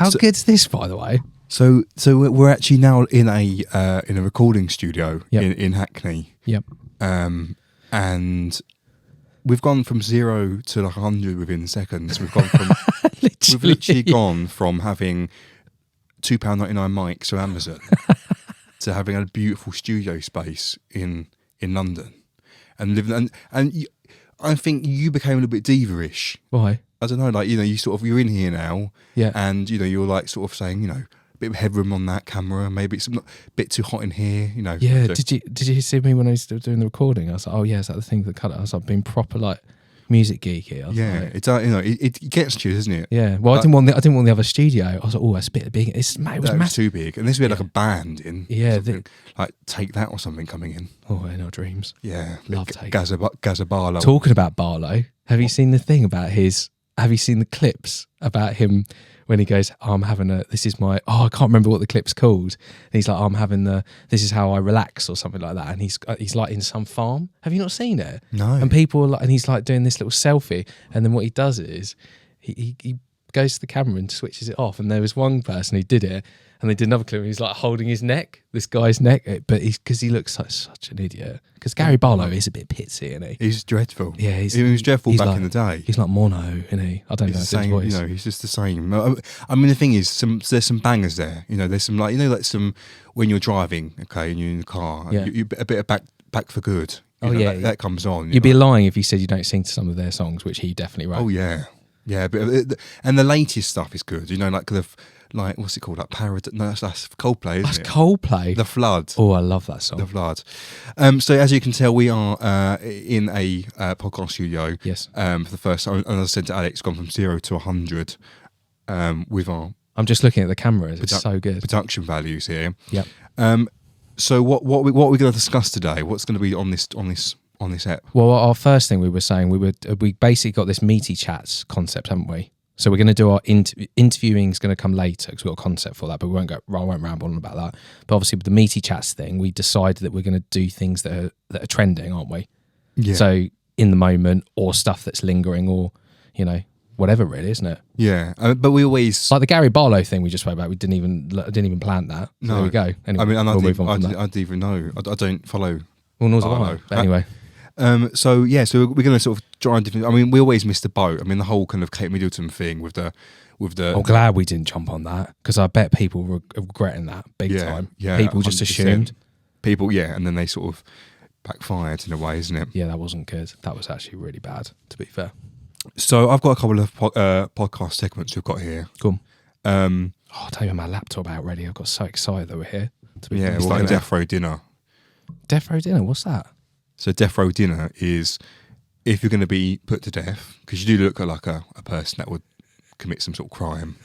How good's this, by the way? So we're actually now in a recording studio in Hackney. Yep. And we've gone from 0 to like 100 within seconds. We've gone from we've literally gone from having £2.99 mics on Amazon to having a beautiful studio space in London, and living and I think you became a little bit diva-ish. Why? I don't know, like, you know, you're in here now, and you know, you're like sort of saying, you know, a bit of headroom on that camera, maybe it's a bit too hot in here, you know. Yeah, so. did you see me when I was still doing the recording? I was like, oh yeah, is that the thing that cut it? I was like, being proper like music geeky. It's you know, it gets to you, doesn't it? Yeah. Well, I didn't want the other studio. I was like, oh, that's a bit big. It was massive. Too big. And this we had like a band in. Yeah. Like Take That or something coming in. Oh, in our dreams. Yeah. Love Take Gazza Barlow. Talking about Barlow, have you seen the thing about have you seen the clips about him when he goes, I can't remember what the clip's called. And he's like, this is how I relax or something like that. And he's like in some farm. Have you not seen it? No. And people are like, and he's like doing this little selfie. And then what he does is he goes to the camera and switches it off. And there was one person who did it, and they did another clip, and he's like holding his neck, this guy's neck, but because he looks like such an idiot. Because Gary Barlow is a bit pitsy, isn't he? He's dreadful. Yeah, he was dreadful back in the day. He's like Mono, isn't he? I don't know his voice. You know, he's just the same. I mean, the thing is, there's some bangers there. You know, there's some like some when you're driving, okay, and you're in the car, you a bit of back for good. You know, that comes on. You'd be lying if you said you don't sing to some of their songs, which he definitely wrote. Oh yeah, but and the latest stuff is good. You know, like what's it called? Like Parad? No, that's Coldplay. That's Coldplay. The Flood. Oh, I love that song. The Flood. So as you can tell, we are in a podcast studio. Yes. For the first time, and as I said to Alex, gone from 0 to 100 with our. I'm just looking at the cameras. It's so good. Production values here. Yep. So what are we going to discuss today? What's going to be on this app? Well, our first thing we were saying, we basically got this meaty chats concept, haven't we? So we're going to do our interviewing is going to come later because we've got a concept for that, but I won't ramble on about that. But obviously with the meaty chats thing, we decided that we're going to do things that are trending, aren't we? Yeah. So in the moment, or stuff that's lingering, or, you know, whatever really, isn't it? Yeah. But we always, like the Gary Barlow thing we just spoke about. We didn't even plan that. So there we go. Anyway, I mean, we'll move on from that. I didn't even know. I don't follow. Well, nor do I. But anyway. So we're going to sort of try and different. I mean, we always missed the boat. I mean, the whole kind of Kate Middleton thing with the. I'm glad we didn't jump on that, because I bet people were regretting that big time. Yeah, people just 100%. Assumed. People, and then they sort of backfired in a way, isn't it? Yeah, that wasn't good. That was actually really bad, to be fair. So I've got a couple of podcast segments we've got here. Cool. I'll tell you, my laptop out ready. I got so excited that we're here. It's like Death Row Dinner. Death Row Dinner. What's that? So Death Row Dinner is if you're going to be put to death, because you do look like a person that would commit some sort of crime.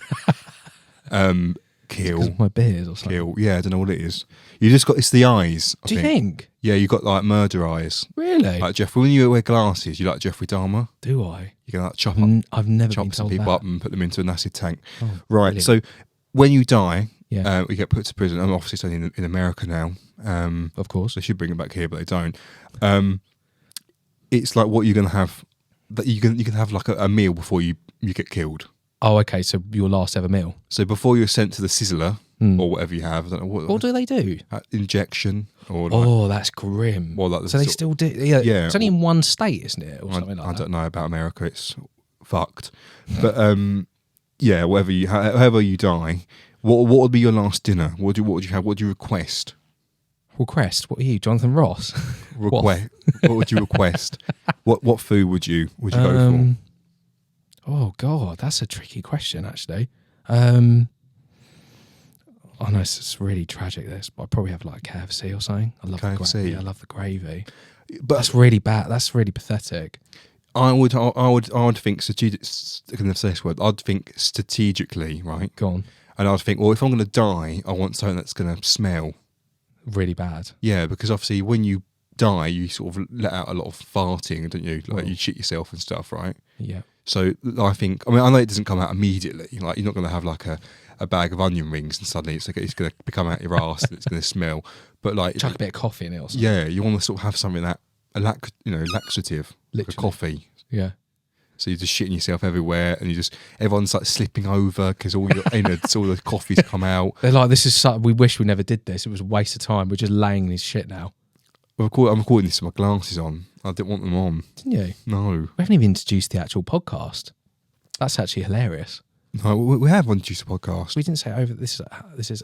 Kill. My beard or something. Kill. Yeah, I don't know what it is. It's the eyes. Do you think? Yeah, you got like murder eyes. Really? Like Jeffrey, when you wear glasses, you like Jeffrey Dahmer. Do I? You can like chop up. I've never chop been some told people that. up and put them into an acid tank. Oh, right. brilliant. So when you die, Yeah. We get put to prison. And obviously, it's only in America now. Of course. They should bring it back here, but they don't. It's like what you're going to have. That you can have like a meal before you get killed. Oh, okay. So your last ever meal. So before you're sent to the sizzler or whatever you have, I don't know what do they do? Injection or like, that's grim. Well, like so they still do. Yeah, it's only in one state, isn't it, or something like that? I don't know about America. It's fucked. But however you die, what would be your last dinner? What would you have? What would you request? Request? What are you, Jonathan Ross? What would you request? What food would you go for? Oh God, that's a tricky question, actually. Oh no, it's really tragic. This, but I'd probably have like KFC or something. I love KFC. The gravy. I love the gravy. But that's really bad. That's really pathetic. I would think I'd think strategically, right? Go on. And I'd think, well, if I'm going to die, I want something that's going to smell really bad. Yeah, because obviously when you die, you sort of let out a lot of farting, don't you? Like you shit yourself and stuff, right? Yeah. So I think, I know it doesn't come out immediately. Like you're not going to have like a bag of onion rings and suddenly it's going to come out your ass and it's going to smell. But like chuck a bit of coffee in it or something. Yeah, you want to sort of have something that laxative, like a coffee. Yeah. So you're just shitting yourself everywhere, and everyone's like slipping over because all your innards, all the coffee's come out. They're like, we wish we never did this. It was a waste of time. We're just laying this shit now. I'm recording this with my glasses on. I didn't want them on. Didn't you? No. We haven't even introduced the actual podcast. That's actually hilarious. No, we have introduced a podcast. We didn't say over. This is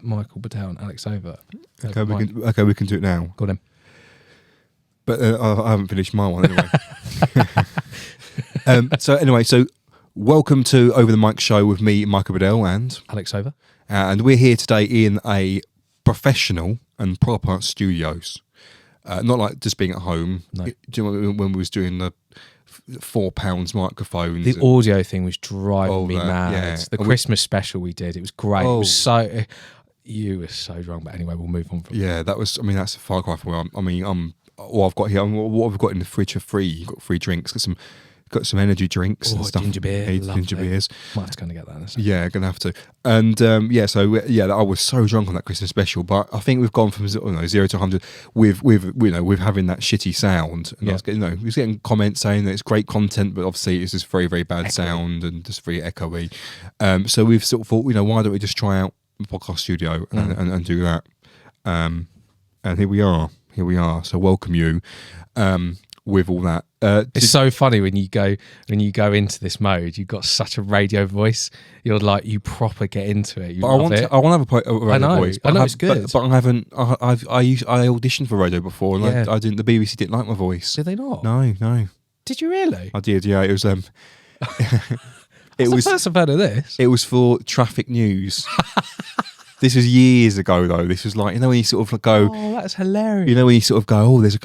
Michael Badell and Alex Over. Okay, we can do it now. Go on then. But I haven't finished my one anyway. So welcome to Over the Mic Show with me, Michael Badell, and Alex Over. And we're here today in a professional and proper studios. Not like just being at home. No. Do you know when we was doing the £4 microphones? The audio thing was driving me mad. Yeah. The Christmas special we did, it was great. It was so... You were so drunk, but anyway, we'll move on from that. That's a far cry from where what I've got here, what have we got in the fridge for free? You've got free drinks, got some energy drinks and stuff. Ginger beer. Ginger beers. Might have to go and get that in a second. Yeah, gonna have to. And I was so drunk on that Christmas special, but I think we've gone from 0 to 100 with having that shitty sound. And we was getting comments saying that it's great content, but obviously it's just very, very bad sound and just very echoey. So we've sort of thought, why don't we just try out the podcast studio and do that? And here we are. So welcome you. With all that, it's so funny when you go into this mode. You've got such a radio voice. You're like, you proper get into it. I want to have a radio voice. I know it's good, but I haven't. I auditioned for radio before, and I didn't. The BBC didn't like my voice. Did they not? No. Did you really? I did. Yeah, it was. It was. The first I've heard of this. It was for traffic news. This was years ago, though. This was like, when you sort of go. Oh, that's hilarious. When you sort of go, there's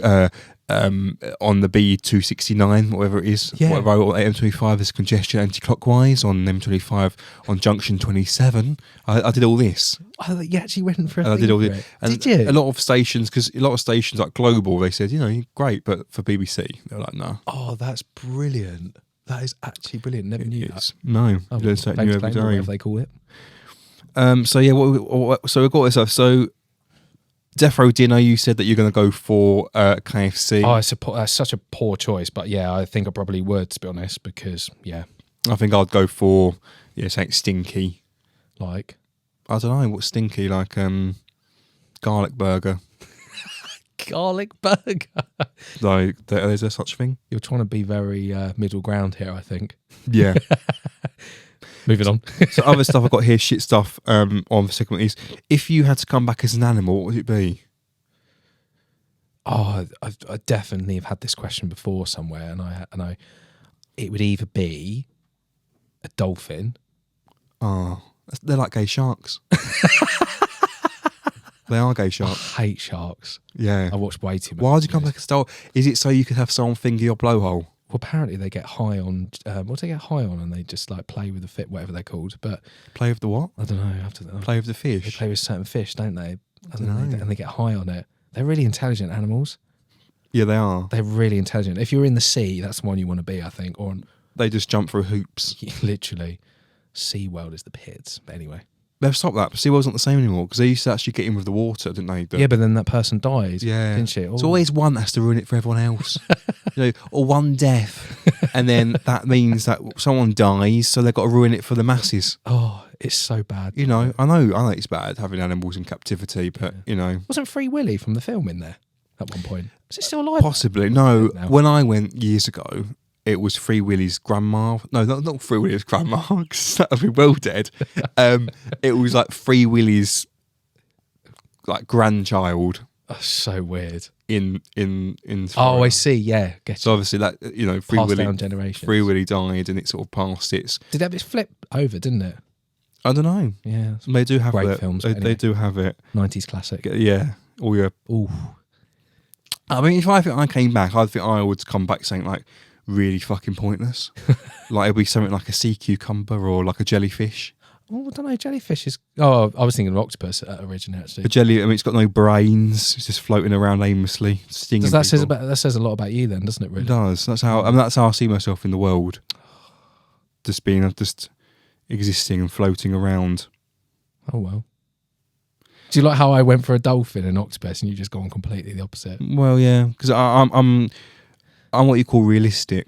on the B269, whatever it is, whatever, or M25, there's congestion anti-clockwise. On M25, on junction 27, I did all this. Oh, you actually went for I did all this. Did you? A lot of stations, because a lot of stations like Global, they said, great, but for BBC, they're like, no. Oh, that's brilliant. That is actually brilliant. Never knew that. No, you learn something new every day. Whatever they call it. So we've got this stuff. So Death Row Dinner, you said that you're going to go for KFC. Oh, that's such a poor choice, but yeah, I think I probably would, to be honest, because I think I'd go for something stinky. Like, I don't know what's stinky, like garlic burger. Garlic burger. Like, is there such thing? You're trying to be very middle ground here, I think. Yeah. Moving on. So other stuff I've got here, shit stuff on the second one is, if you had to come back as an animal, what would it be? Oh, I definitely have had this question before somewhere, and I it would either be a dolphin. Oh, they're like gay sharks. They are gay sharks. I hate sharks. Yeah. I watched way too much. Why would you come back as a dolphin? Is it so you could have someone finger your blowhole? Well, apparently they get high on. What do they get high on? And they just like play with the fit, whatever they're called. But play with the what? I don't know. Play with the fish. They play with certain fish, don't they? And they get high on it. They're really intelligent animals. Yeah, they are. They're really intelligent. If you're in the sea, that's the one you want to be, I think. Or they just jump through hoops. Literally, SeaWorld is the pits. But anyway. They've stopped that. SeaWorld's not the same anymore, because they used to actually get in with the water, didn't they? Yeah, but then that person died. Yeah. Didn't she? It's always one that has to ruin it for everyone else. Or one death. And then that means that someone dies, so they've got to ruin it for the masses. Oh, it's so bad. I know it's bad having animals in captivity, but, Wasn't Free Willy from the film in there at one point? Is it still alive? Possibly. No, when I went years ago, it was Free Willy's grandma. No, not Free Willy's grandma, because that would be well dead. It was like Free Willy's like grandchild. Oh, so weird. In oh, I see. Yeah. So obviously that Free Willy down generations. Free Willy died, and it sort of passed its. Did that bit flip over? Didn't it? I don't know. Yeah, they do have great it. films. They do have it. 90s classic. Yeah. All your. Ooh. I mean, if I came back, I think I would come back saying like really fucking pointless. Like it'd be something like a sea cucumber or like a jellyfish. Oh, I don't know. Jellyfish is. Oh, I was thinking of octopus originally. Actually, a jelly. I mean, it's got no brains. It's just floating around aimlessly, stinging. That says a lot about you, then, doesn't it? Really, it does. That's how. That's how I see myself in the world. Just existing and floating around. Oh well. Do you like how I went for a dolphin and octopus, and you just gone completely the opposite? Well, yeah, because I'm what you call realistic.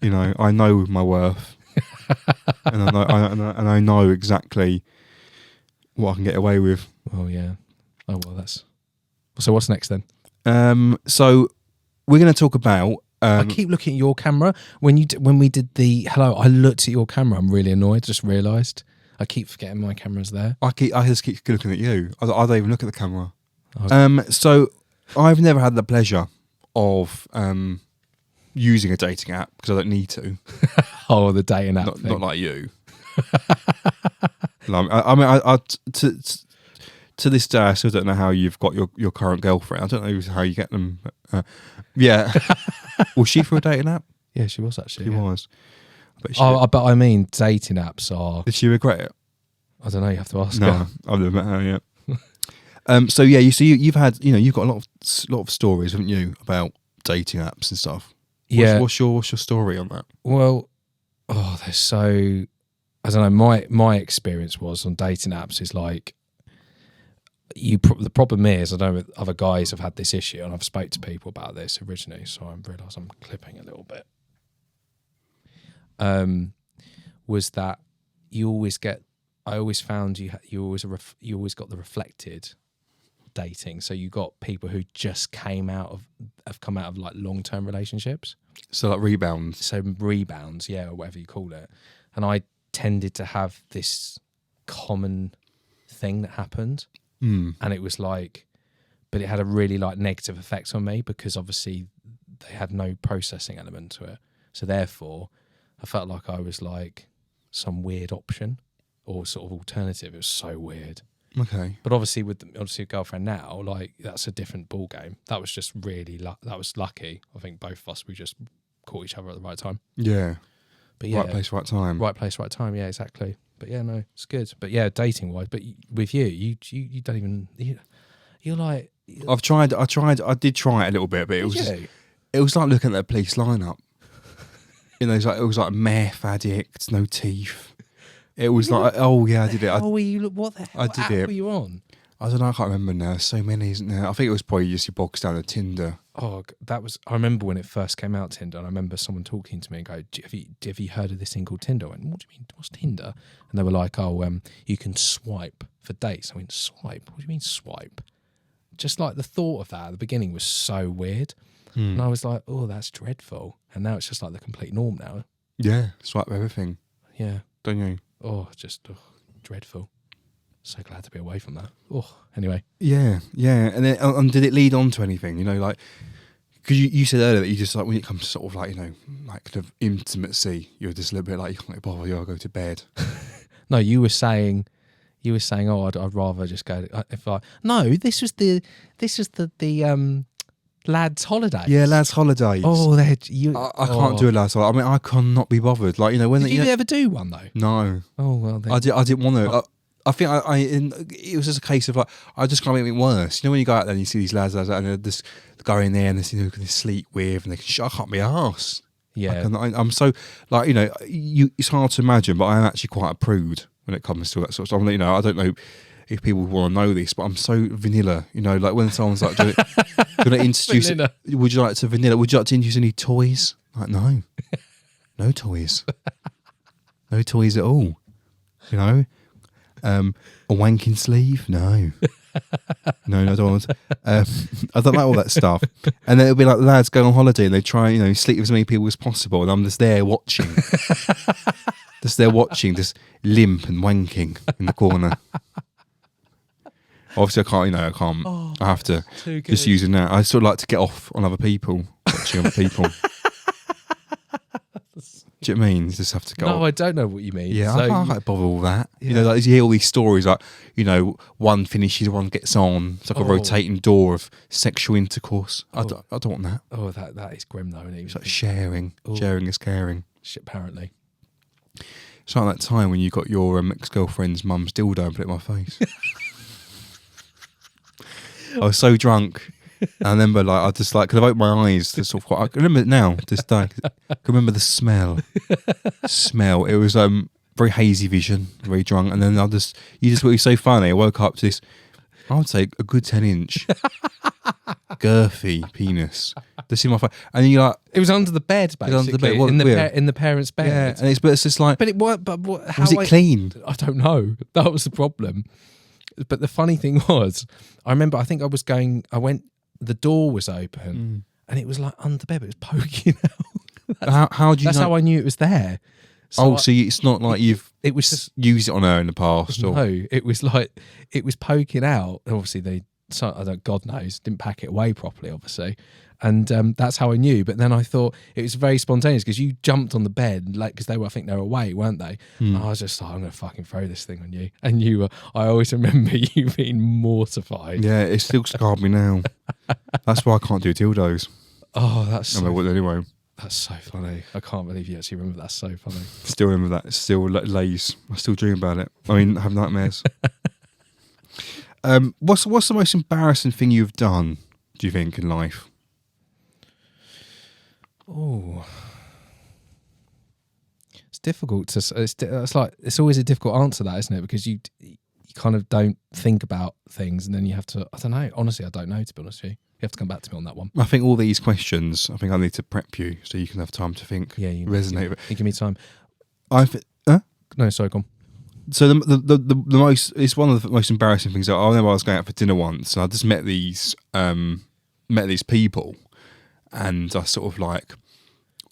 You know, I know my worth, and I know exactly what I can get away with. Oh yeah. Oh well, that's. So what's next then? So we're going to talk about. I keep looking at your camera when we did the hello. I looked at your camera. I'm really annoyed. Just realised I keep forgetting my camera's there. I just keep looking at you. I don't even look at the camera. Oh. So I've never had the pleasure of using a dating app because I don't need to. Oh, the dating app. Not like you. I mean, to this day, I still don't know how you've got your current girlfriend. I don't know how you get them. Yeah. Was she for a dating app? Yeah, she was actually. She yeah. was. But I mean, dating apps are. Did she regret it? I don't know. You have to ask No, her. I've never met her yet. So yeah, you've had you've got a lot of stories, haven't you, about dating apps and stuff? What's your story on that? Well, there's so. I don't know. My experience was on dating apps is like. The problem is, I know other guys have had this issue, and I've spoke to people about this originally, so I realise I'm clipping a little bit. Was that you always get? I always found you always got the reflected dating. So you got people who just have come out of like long-term relationships. So like rebounds. So rebounds, yeah, or whatever you call it. And I tended to have this common thing that happened. And it was like, but it had a really like negative effect on me because obviously they had no processing element to it. So therefore, I felt like I was like some weird option or sort of alternative. It was so weird. Okay. But obviously with a girlfriend now, like that's a different ball game. That was just really that was lucky. I think both of us, we just caught each other at the right time. Yeah. But yeah, right place, right time. Right place, right time. Yeah, exactly. But yeah, no, it's good. But yeah, dating wise, but with you don't even. You're like. I did try it a little bit, but it was like looking at a police lineup. You know, it was like meth addicts, no teeth. It was like, oh yeah, I did it. What the hell app were you on? I don't know, I can't remember now. There's so many, isn't there? I think it was probably just your box down at Tinder. Oh, I remember when it first came out, Tinder, and I remember someone talking to me and go, have you heard of this thing called Tinder? I went, what do you mean, what's Tinder? And they were like, you can swipe for dates. I went, swipe? What do you mean swipe? Just like the thought of that at the beginning was so weird. And I was like, oh, that's dreadful. And now it's just like the complete norm now. Yeah, swipe everything. Yeah. Don't you? Oh, just dreadful. So glad to be away from that. Oh, anyway. Yeah. And then, did it lead on to anything? You know, like, because you said earlier that you just like when it comes to sort of like, you know, like kind of intimacy, you're just a little bit like you can't bother. You gotta go to bed. No, you were saying, oh, I'd rather just go. This was the lads' holidays. Yeah, lads' holidays. Oh, I can't do a lads' holiday. I mean, I cannot be bothered. Like, you know, when did you ever do one though? No. Oh well, then. I didn't want to. I think it was just a case of like I just can't make it worse. You know when you go out there and you see these lads and they're just go in there and they who can they sleep with and I can't be arsed. Yeah, I'm so like, you know, it's hard to imagine, but I am actually quite a prude when it comes to that sort of stuff. You know, I don't know if people want to know this, but I'm so vanilla. You know, like when someone's like, do you want to introduce? Would you like to vanilla? Would you like to introduce any toys? Like no toys, no toys at all. You know. A wanking sleeve? No. No, I don't want to. I don't like all that stuff. And then it'll be like lads going on holiday and they try, you know, sleep with as many people as possible. And I'm just there watching. Just limp and wanking in the corner. Obviously, I can't. I have to just use it now. I sort of like to get off on other people, watching other people. Do you know what I mean? You just have to go. No, I don't know what you mean. Yeah, I can't bother all that. Yeah. You know, like you hear all these stories, like, you know, one finishes, one gets on. It's like a rotating door of sexual intercourse. I don't want that. Oh, that is grim though, isn't it? It's like sharing. Sharing is caring. Shit, apparently. It's like that time when you got your ex-girlfriend's mum's dildo and put it in my face. I was so drunk. And I remember, like, I just like could have opened my eyes to sort of. I can remember it now. Just I can remember the smell. It was very hazy vision, very drunk, and then it was so funny. I woke up to this. I would say a good 10-inch girthy penis. They see my face, and you're like, It was under the bed, basically. under the bed. What, in the weird. in the parents' bed. yeah, and but it's just like, But it what? But what? How was it clean? I don't know. That was the problem. But the funny thing was, I remember. I think I was going. I went. The door was open, and it was like under the bed. But it was poking out. How do you That's know? how I knew it was there. So so it's not like you've it was just used it on her in the past, or no. It was like it was poking out. Obviously, I don't. God knows, didn't pack it away properly. Obviously, and that's how I knew. But then I thought it was very spontaneous because you jumped on the bed, like because I think they were away, weren't they? And I was just like, I'm gonna fucking throw this thing on you. And you were. I always remember you being mortified. yeah, it still scarred me now. That's why I can't do dildos. Oh, that's I don't know what anyway. that's so funny. I can't believe you actually remember. That's so funny. Still remember that. It still lays. I still dream about it. I mean, I have nightmares. What's the most embarrassing thing you've done? Do you think in life? Oh, it's difficult to. It's like it's always a difficult answer, that isn't it? Because you kind of don't think about things, and then you have to. I don't know. Honestly, I don't know. To be honest with you, you have to come back to me on that one. I think all these questions. I think I need to prep you so you can have time to think. Yeah, you resonate. with You give me time. No, sorry, go on. So the most, it's one of the most embarrassing things. I remember I was going out for dinner once, and I just met these people, and I sort of like,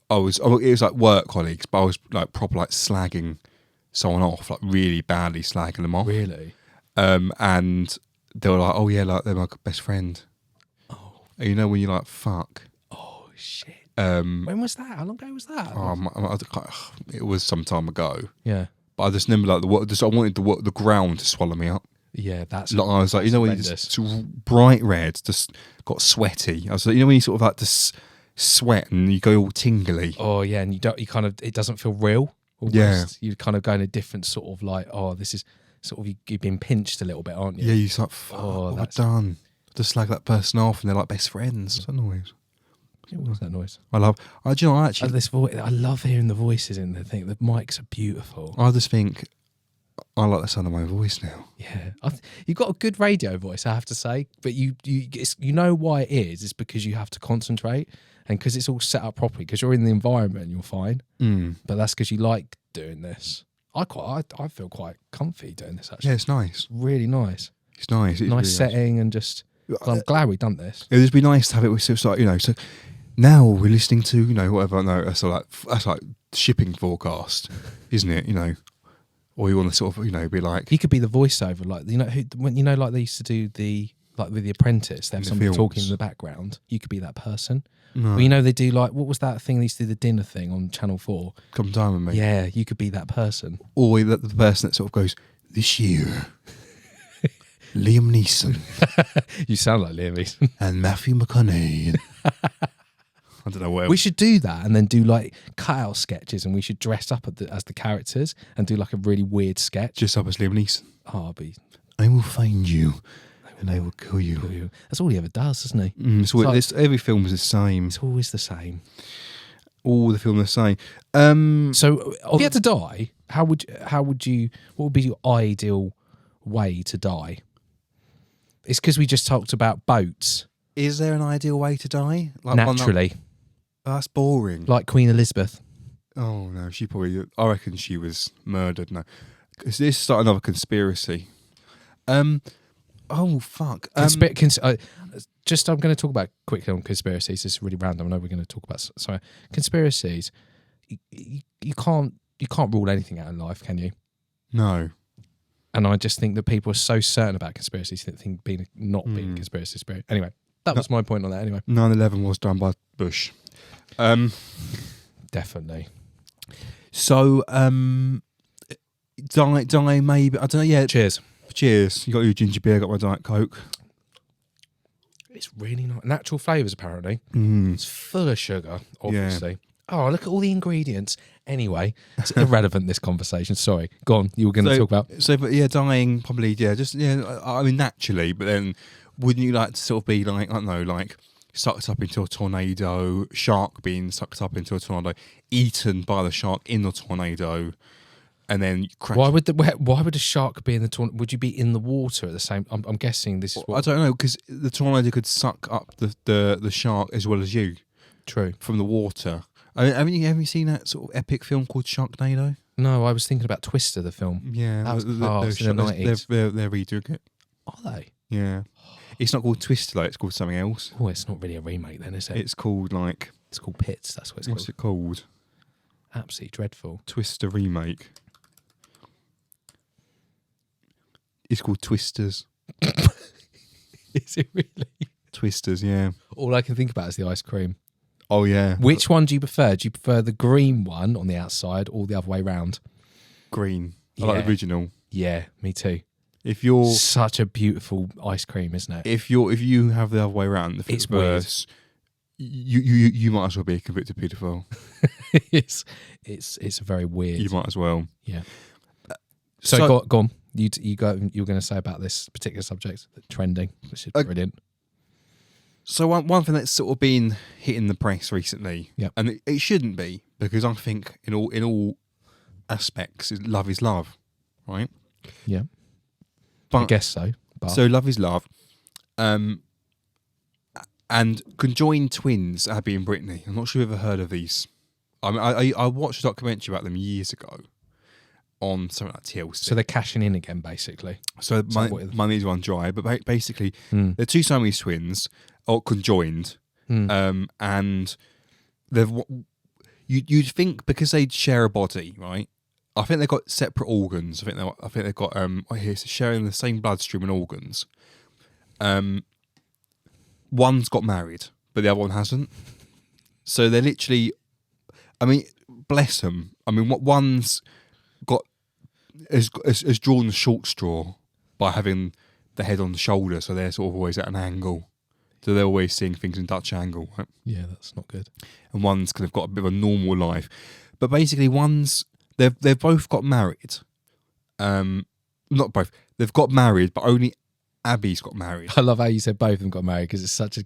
it was like work colleagues, but I was like proper like slagging someone off, like really badly slagging them off. Really? And they were like, oh yeah, like they're my best friend. Oh, And you know when you're like, fuck. oh shit. Um, When was that? How long ago was that? it was some time ago. Yeah. But I just remember like I wanted the ground to swallow me up. Yeah, that's. Like, I was like, you know, when you just bright red, just got sweaty. I was like, you know, when you sort of like just sweat and you go all tingly. Oh yeah, and you kind of, it doesn't feel real. Almost. Yeah. You kind of go in a different sort of like, oh, this is sort of you've been pinched a little bit, aren't you? Yeah, you're like, fuck, what have I done? Just slag that person off, and they're like best friends. It's annoying. What was that noise? Do you know, I actually, This voice, I love hearing the voices in the thing. The mics are beautiful. I just think I like the sound of my voice now. Yeah, you've got a good radio voice, I have to say. But you know why it is? It's because you have to concentrate, and because it's all set up properly. Because you're in the environment, you're fine. But that's because you like doing this. I feel quite comfy doing this. Actually, Yeah, it's nice. really nice. It's nice. It's Nice really setting, and just. Well, I'm glad we've done this. It would just be nice to have it with sort of like, you know, so now we're listening to, you know, whatever. No, that's like shipping forecast, isn't it? You know, or you want to sort of, you know, be like, You could be the voiceover, like when like they used to do like with The Apprentice. They have In the somebody films. talking in the background. You could be that person. no, Well, you know they do like what was that thing they used to do, the dinner thing on Channel 4? come time with me. Yeah, you could be that person. Or the person that sort of goes, this year, Liam Neeson You sound like Liam Neeson. and Matthew McConaughey. I don't know where. We should do that and then do like cutout sketches, and we should dress up as the characters and do like a really weird sketch. Just up as Liam Neeson. Oh, I'll be. I will find you and I will kill you. That's all he ever does, isn't he? Every film is the same. It's always the same. All the film is the same. So, if you had to die, what would be your ideal way to die? It's because we just talked about boats. Is there an ideal way to die? Like Naturally, that's boring. like Queen Elizabeth. Oh no, I reckon she was murdered. No, is this like another conspiracy? Oh fuck. I'm going to talk about quickly on conspiracies. This is really random. I know we're going to talk about conspiracies. You can't rule anything out in life, can you? No. And I just think that people are so certain about conspiracies that think being a conspiracy spirit. Anyway, that was my point on that. Anyway, 9/11 was done by Bush. Definitely. So die maybe. I don't know. Yeah. Cheers. Cheers. You got your ginger beer. I got my Diet Coke. It's really nice. Natural flavours, apparently. It's full of sugar, obviously. Yeah. Oh, look at all the ingredients. Anyway, it's irrelevant, this conversation. Sorry. Go on. You were going to talk about... So, but yeah, dying probably, yeah, just, yeah, I mean, naturally, but then wouldn't you like to sort of be like, I don't know, like sucked up into a tornado, shark being sucked up into a tornado, eaten by the shark in the tornado, and then you crash. Why would a shark be in the tornado? Would you be in the water at the same? I'm guessing this is what. I don't know, because the tornado could suck up the shark as well as you True. from the water. Haven't you seen that sort of epic film called Sharknado? No, I was thinking about Twister, the film. Yeah, That was class in the 90s. they're redoing it. Are they? Yeah, it's not called Twister though. It's called something else. Oh, it's not really a remake then, is it? It's called like It's called Pits. That's what it's what's called. it called? Absolutely dreadful. Twister remake. It's called Twisters. Is it really? Twisters, yeah. All I can think about is the ice cream. Oh yeah. Which one do you prefer? Do you prefer the green one on the outside or the other way round? Green. I like Yeah. the original. Yeah, me too. If you're Such a beautiful ice cream, isn't it? if you have the other way around, the It's reverse, you might as well be a convicted paedophile. it's very weird. You might as well. Yeah. So go on. You were going to say about this particular subject, trending, which is brilliant. So one thing that's sort of been hitting the press recently, Yep. and it shouldn't be, because I think in all aspects, love is love, right? Yeah, But I guess so. But so love is love, and conjoined twins, Abby and Brittany. I'm not sure you've ever heard of these. I mean, I watched a documentary about them years ago on something like TLC. so they're cashing in again, basically. So that what money's run dry, but basically Mm. they're two Siamese twins, or conjoined, and they've. You'd think because they'd share a body, right? I think they've got separate organs. I think they've got here, so sharing the same bloodstream and organs. One's got married, but the other one hasn't. So they're literally. I mean, bless them. I mean, what one's got has drawn the short straw by having the head on the shoulder, so they're sort of always at an angle. So they're always seeing things in Dutch angle, right? Yeah, that's not good. And one's kind of got a bit of a normal life. But basically they've both got married. Not both. They've got married, but only Abby's got married. I love how you said both of them got married because it's such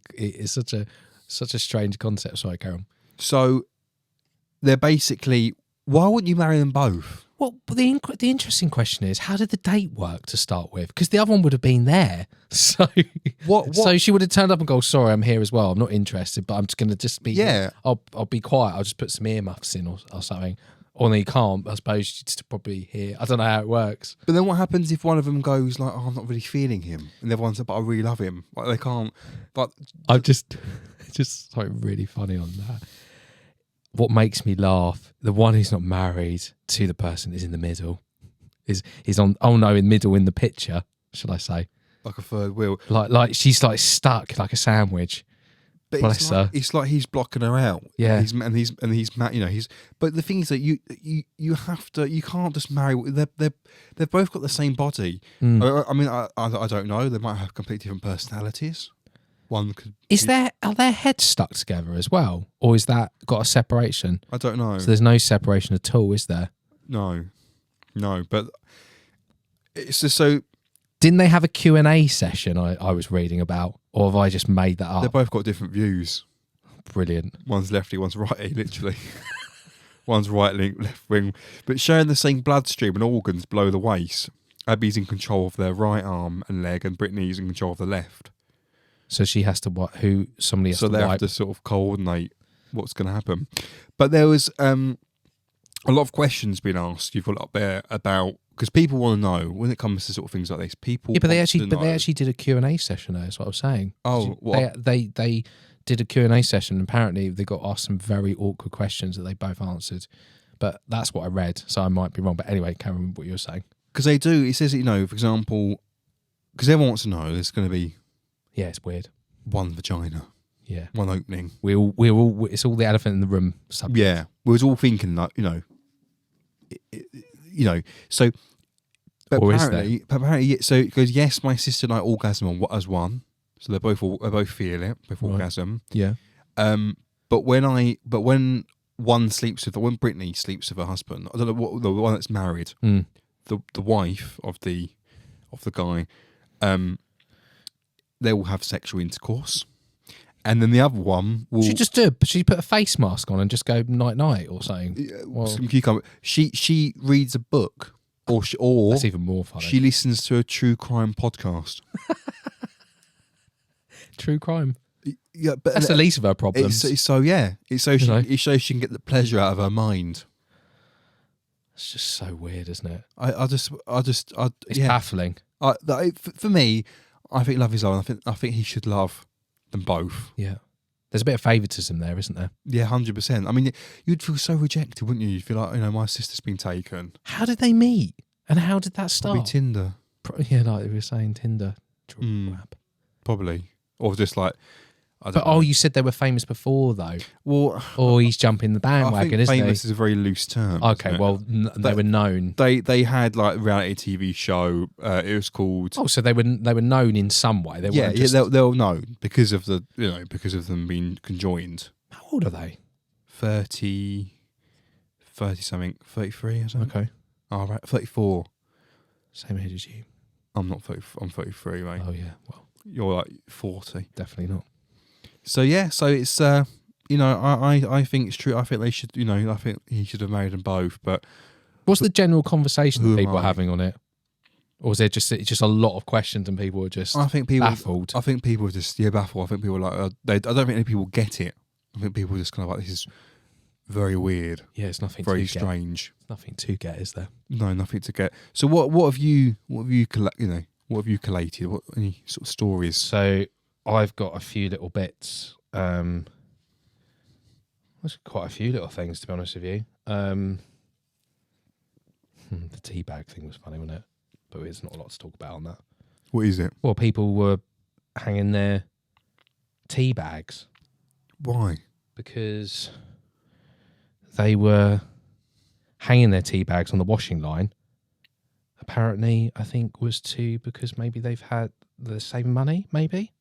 a strange concept. Sorry, Karen. So they're basically, why wouldn't you marry them both? Well, the interesting question is, how did the date work to start with? Because the other one would have been there, so What? So she would have turned up and go, "Sorry, I'm here as well. I'm not interested, but I'm just going to just be. Yeah. I'll be quiet. I'll just put some earmuffs in or something. Or then you can't. I suppose she'd still probably hear. I don't know how it works. But then what happens if one of them goes like, "Oh, I'm not really feeling him," and the other one's like, "But I really love him." Like they can't. Like I'm just something really funny on that. What makes me laugh? The one who's not married to the person is in the middle. Is on? Oh no, in middle in the picture. Shall I say? like a third wheel. Like she's like stuck like a sandwich. But Bless her. it's like he's blocking her out. Yeah. He's you know, he's. But the thing is that you have to. You can't just marry. They've both got the same body. I mean, I don't know. They might have completely different personalities. One could. Are their heads stuck together as well, or is that got a separation? I don't know. So there's no separation at all, is there? No. But it's just so. Didn't they have a Q&A session I was reading about, or have I just made that They've up? both got different views. Brilliant. One's lefty, one's righty, literally. One's right wing, left wing. But sharing the same bloodstream and organs below the waist. Abby's in control of their right arm and leg, and Brittany's in control of the left. So she has to what? Somebody has So to they have wipe. to sort of coordinate what's going to happen. But there was a lot of questions being asked. You've got up there about because people want to know when it comes to sort of things like this. People, Yeah, but they want to know. actually did a Q&A session there. Is what I was saying. Oh, what? They did a Q&A session. And apparently, they got asked some very awkward questions that they both answered. But that's what I read, so I might be wrong. But anyway, can't remember what you were saying. Because they do. It says, for example, because everyone wants to know. There's going to be Yeah, it's weird. one vagina, Yeah, one opening. we're all. It's all the elephant in the room. Subject. Yeah, we was all thinking like, So, but Or is apparently, yeah, so it goes. Yes, my sister and I orgasm as one. So they both feel it, both Right. orgasm. Yeah. But when one sleeps when Brittany sleeps with her husband, I don't know what the one that's married, the wife of the guy, they will have sexual intercourse, And then the other one will... She put a face mask on and just go night-night or something. some cucumber. She reads a book, or that's even more funny. she listens to a true crime podcast. True crime. Yeah, but That's the least of her problems. It shows she can get the pleasure out of her mind. It's just so weird, isn't it? It's baffling. For me, I think Love Is Love. I think he should love them both. Yeah. There's a bit of favouritism there, isn't there? Yeah, 100%. I mean, you'd feel so rejected, wouldn't you? You'd feel like, my sister's been taken. How did they meet? And how did that start? Probably Tinder. Yeah, like we were saying, Tinder. Probably. Or just like, I don't know. Oh, you said they were famous before, though. Well, or he's jumping the bandwagon, isn't he? Famous is a very loose term. Okay, well, they were known. They had like a reality TV show. It was called. Oh, so they were known in some way. They yeah, they were known because of them being conjoined. How old are they? 30 something, 33 or something. Okay. Oh, right, 34. Same age as you. I'm not 30. I'm 33, mate. Oh yeah, well, you're like 40. Definitely not. So yeah, so it's I think it's true. I think they should, I think he should have married them both. But what's the general conversation that people are having on it? Or is there just a lot of questions and people are just baffled? I think people are just baffled. I think people are like I don't think any people get it. I think people are just kind of like, this is very weird. Yeah, it's nothing very to get. Strange. Nothing to get, is there? No, nothing to get. So what have you collated? What any sort of stories? So I've got a few little bits. There's quite a few little things, to be honest with you. The teabag thing was funny, wasn't it? But there's not a lot to talk about on that. What is it? Well, people were hanging their tea bags. Why? Because they were hanging their tea bags on the washing line. Apparently, I think because maybe they're saving money, maybe.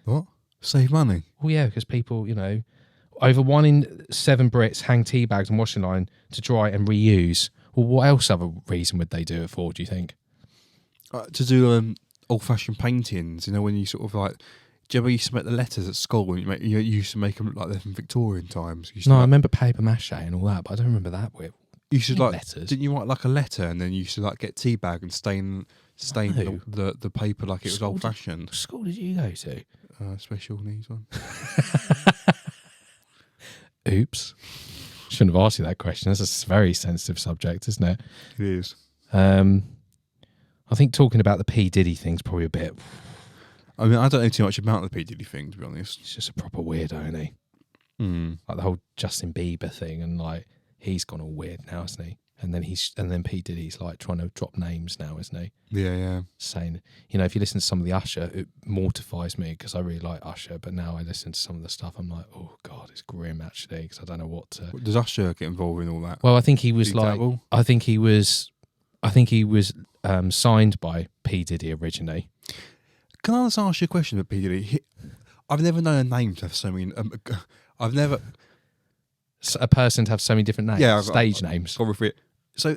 What? Save money? Well, yeah, because people, over 1 in 7 Brits hang tea bags on washing line to dry and reuse. Well, what else other reason would they do it for, do you think? To do old-fashioned paintings, when you sort of like... Do you ever used to make the letters at school? And you used to make them like they're from Victorian times. No, I remember paper mache and all that, but I don't remember that bit. You should like letters. Didn't you write like a letter and then you used to like get tea bag and stain the paper like it was old fashioned? What school did you go to? Special needs one. Oops. Shouldn't have asked you that question. That's a very sensitive subject, isn't it? It is. I think talking about the P. Diddy thing's probably a bit... I mean, I don't know too much about the P. Diddy thing, to be honest. He's just a proper weirdo, isn't he? Like the whole Justin Bieber thing, and like he's gone all weird now, isn't he? And then P. Diddy's like trying to drop names now, isn't he? Yeah. Saying, if you listen to some of the Usher, it mortifies me because I really like Usher, but now I listen to some of the stuff, I'm like, oh God, it's grim actually, because I don't know what to... Does Usher get involved in all that? Well, I think he was I think he was signed by P. Diddy originally. Can I just ask you a question about P. Diddy? I've never known a name to have so many... I've never... A person to have so many different names, stage names. So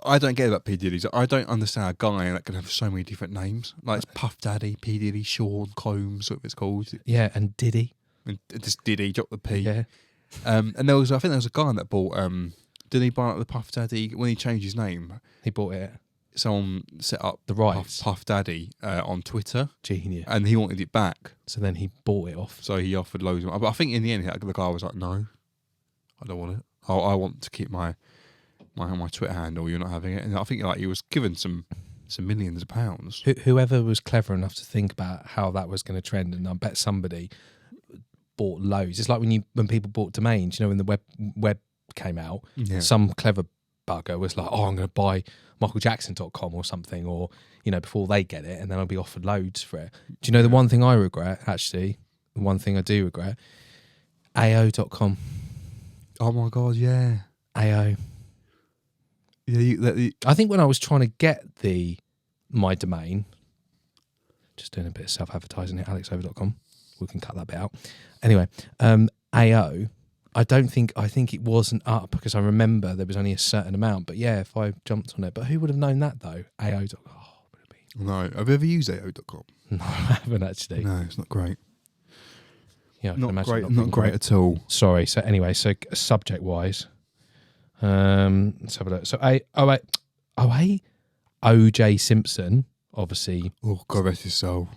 I don't get about P. Diddy. I don't understand a guy that can have so many different names. Like it's Puff Daddy, P. Diddy, Sean Combs, whatever it's called. Yeah, and Diddy. And just Diddy, drop the P. Yeah. And I think there was a guy that bought... didn't he buy up the Puff Daddy when he changed his name? He bought it. Someone set up the rights. Puff Daddy on Twitter. Genius. And he wanted it back. So then he bought it off. So he offered loads of money. But I think in the end, the guy was like, no, I don't want it. I want to keep my Twitter handle. You're not having it. And I think he was given some millions of pounds. Whoever was clever enough to think about how that was going to trend, and I bet somebody bought loads. It's like when people bought domains, when the web came out, some clever bugger was like, oh, I'm going to buy michaeljackson.com or something, or before they get it, and then I'll be offered loads for it. Do you know the one thing I regret, actually? The one thing I do regret? AO.com. Oh my God, yeah. AO. Yeah, I think when I was trying to get my domain, just doing a bit of self-advertising here, alexover.com. We can cut that bit out. Anyway, AO, I think it wasn't up because I remember there was only a certain amount. But yeah, if I jumped on it. But who would have known that though? AO.com. No. Have you ever used AO.com? No, I haven't actually. No, it's not great. Yeah, I can Not imagine great. not Not being great at all. Sorry. So anyway, so subject wise, let's have a look. So OJ Simpson, obviously. Oh, God rest his soul.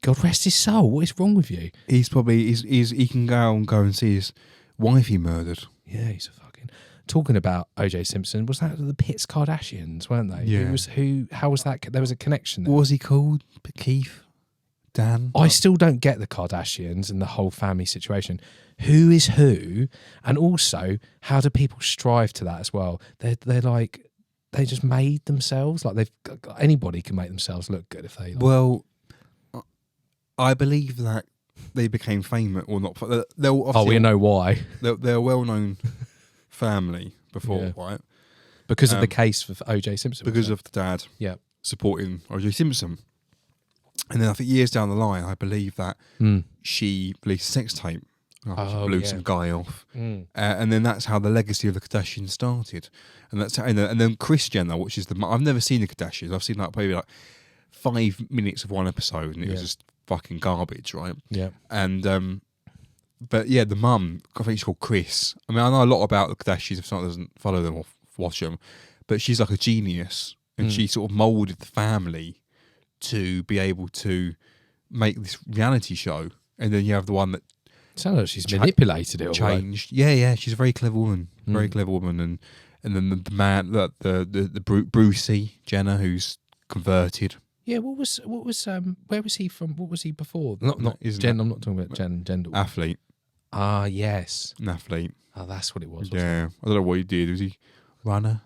God rest his soul. What is wrong with you? He's probably he can go and see his wife he murdered. Yeah, he's a fucking. Talking about OJ Simpson, was that the Pitts Kardashians, weren't they? Yeah. Who? How was that? There was a connection there. What was he called? Keith? Dan? I still don't get the Kardashians and the whole family situation. Who is who? And also, how do people strive to that as well? They're like, they just made themselves. Like anybody can make themselves look good if they like. Well, I believe that they became famous, or not. We know why. They're a well-known family before, right? Because of the case for OJ Simpson. Because of the dad Yeah. supporting OJ Simpson. And then I think years down the line, I believe that she released a sex tape. She blew some guy off. And then that's how the legacy of the Kardashians started. And that's how, and then Kris Jenner, which is I've never seen the Kardashians. I've seen maybe 5 minutes of one episode, and it was just fucking garbage, right? Yeah. And but yeah, the mum, I think she's called Kris. I mean, I know a lot about the Kardashians if someone doesn't follow them or watch them, but she's like a genius, and she sort of moulded the family to be able to make this reality show. And then you have the one that sounds like she's manipulated it. Changed. Yeah. She's a very clever woman. Very clever woman. And then the man, the Brucey Jenner, who's converted. Yeah, what was where was he from? What was he before? Not Isn't Jen. that- I'm not talking about Jen. Gendel. Athlete. Ah, yes. An athlete. Oh, that's what it was. Yeah. I don't know what he did. Was he runner?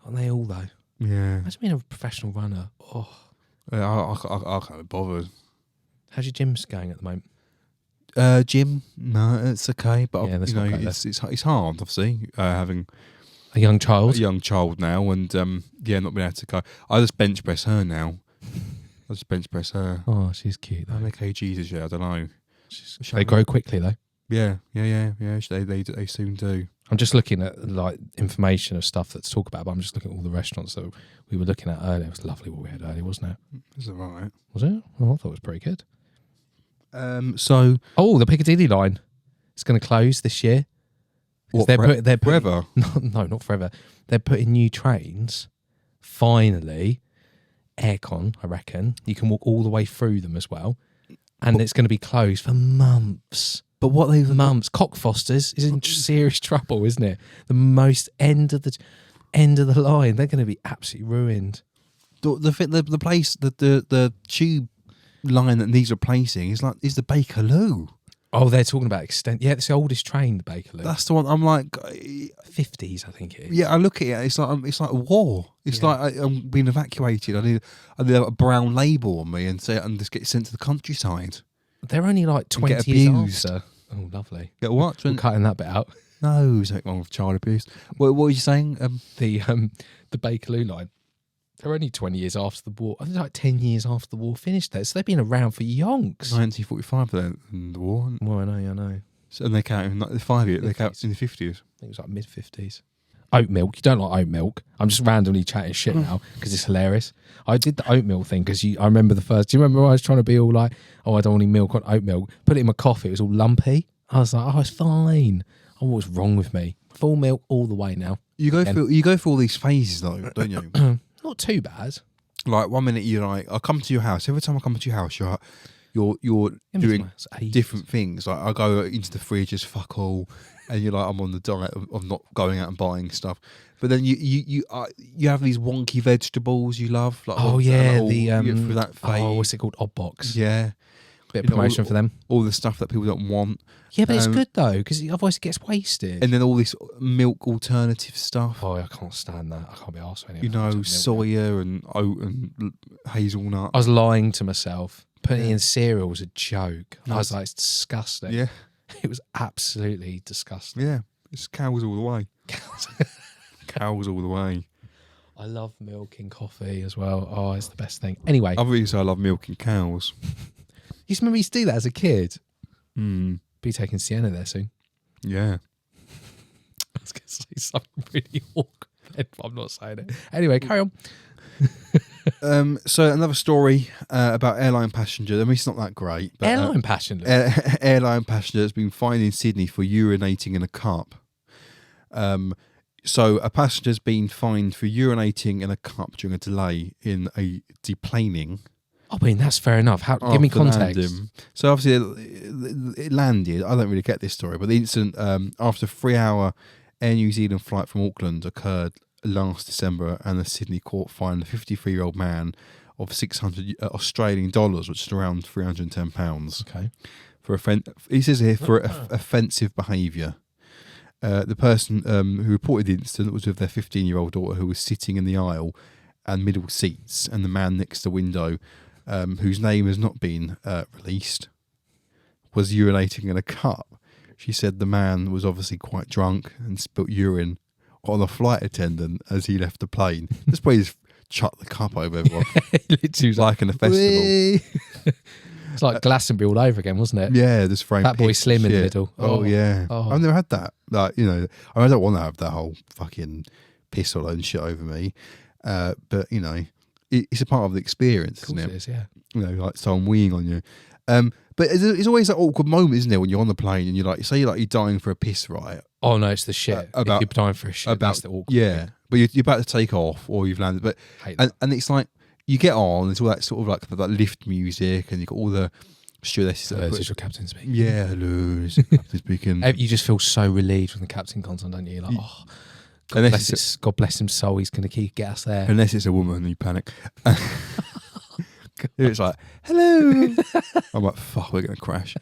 Aren't they all though? Yeah. Imagine being a professional runner. Oh, I can't be bothered. how's your gym's going at the moment? Gym? No, it's okay. But Yeah, that's you know, not great, it's hard, obviously, having A young child. a young child now, and not being able to go. I just bench press her now. Oh, she's cute How though. many kgs is she? I don't know. They grow quickly though. Yeah. They soon do. I'm just looking at like information of stuff that's talk about, but I'm just looking at all the restaurants that we were looking at earlier. It was lovely what we had earlier, wasn't it? Is it right? Was it? Oh, I thought it was pretty good. So Oh, the Piccadilly line. It's going to close this year. 'Cause what? they're putting, Forever? no, not forever. They're putting new trains. Finally, aircon. I reckon you can walk all the way through them as well, and it's going to be closed for months. But what they've Months. Cockfosters is in serious trouble, isn't it? The most end of the line. They're going to be absolutely ruined. the place the tube line that needs replacing is the Bakerloo. Oh, they're talking about extent. Yeah, it's the oldest train, the Bakerloo. That's the one. I'm like, 50s, I think it is. yeah. I look at it. It's like a war. It's like I'm being evacuated. I need a brown label on me and just get sent to the countryside. They're only like 20 get years abused. after. Oh, lovely. Get what? I'm cutting that bit out. No, there's nothing wrong with child abuse. What were you saying? The Bakerloo line. They're only 20 years after the war. I think like 10 years after the war finished there. So they've been around for yonks. 1945 then the war, Well, I know. so, and they count in like the 5 years. They count in the 50s. I think it was like mid-50s. Oat milk. You don't like oat milk. I'm just randomly chatting shit now because it's hilarious. I did the oatmeal thing because I remember the first. Do you remember when I was trying to be all like, oh, I don't want any milk on oat milk. Put it in my coffee. It was all lumpy. I was like, oh, it's fine. Oh, what's wrong with me? Full milk all the way now. You go through all these phases though, don't you? Not too bad. Like 1 minute you're like, I'll come to your house. Every time I come to your house, you're doing different things. Like I go into the fridge, just fuck all, and you're like, I'm on the diet of not going out and buying stuff. But then you have these wonky vegetables you love. Like, Oh yeah, you get through that phase. oh, what's it called? Oddbox. Yeah, Bit of promotion for them. All the stuff that people don't want. Yeah, but it's good though because otherwise it gets wasted. And then all this milk alternative stuff. Oh, I can't stand that. I can't be arsed with any You of that know, milk. soya and oat and hazelnut. I was lying to myself. Putting it in cereal was a joke. I was like, it's disgusting. Yeah, It was absolutely disgusting. yeah. It's cows all the way. Cows all the way. I love milk in coffee as well. Oh, it's the best thing. Anyway, Other reason I love milking cows. you remember you used to do that as a kid? Mm, Be taking Sienna there soon. yeah. I was going to say something really awkward, but I'm not saying it. Anyway, carry on. So another story about airline passenger. I mean, it's not that great. But, Airline passenger. airline passenger has been fined in Sydney for urinating in a cup. So a passenger's been fined for urinating in a cup during a delay in a deplaning. I mean, that's fair enough. Give me after context. landing. So obviously it landed. I don't really get this story, but the incident after a 3-hour Air New Zealand flight from Auckland occurred last December, and the Sydney court fined a 53-year-old man of 600 Australian dollars, which is around £310. Okay. He says here for offensive behaviour. The person who reported the incident was with their 15-year-old daughter, who was sitting in the aisle and middle seats, and the man next to the window, whose name has not been released, was urinating in a cup. She said the man was obviously quite drunk and spilt urine on a flight attendant as he left the plane. Just probably just chucked the cup over everyone. Literally was like in a festival. It's like Glastonbury all over again, wasn't it? Yeah, just throwing Fat Boy piss Slim in the shit. middle. Oh, yeah. Oh. I've never had that. Like, you know, I don't want to have that whole fucking piss all and shit over me. But, you know, it's a part of the experience, Of course isn't it it? is, yeah. You know, like someone weeing on you. But it's always that awkward moment, isn't it, when you're on the plane and you're like, say you're dying for a piss, right? Oh no, it's the shit. If you're dying for a shit, that's the awkward yeah. thing. But you're about to take off or you've landed. But Hate that. and it's like you get on. There's all that sort of like that lift music, and you've got all the stewardesses. Hello, this is your captain speaking. Yeah, hello, this is captain speaking. You just feel so relieved when the captain comes on, don't you? You're like, oh, God bless his soul. He's going to get us there. Unless it's a woman and you panic. It's like, hello. I'm like, fuck, we're going to crash.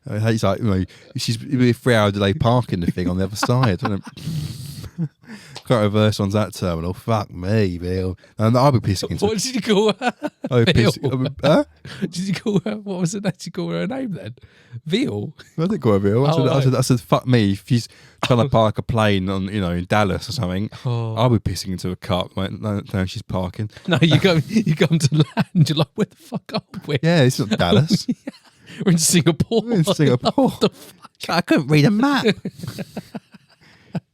It's like, you know, she's a 3-hour delay parking the thing on the other side. Can't reverse on that terminal. Fuck me, Bill. And I'll be pissing into. What did you call her? I'll be Veal. pissing. Huh? Did you call her? What was it? Did you call her name then? Veal. I didn't call her Bill. I said, fuck me. If she's trying to park a plane on, you know, in Dallas or something, I'll be pissing into a cup. Like, no, she's parking. No, you come to land. You're like, where the fuck are we? Yeah, it's not Dallas. We're in Singapore. We're in Singapore. What the fuck? I couldn't read a map.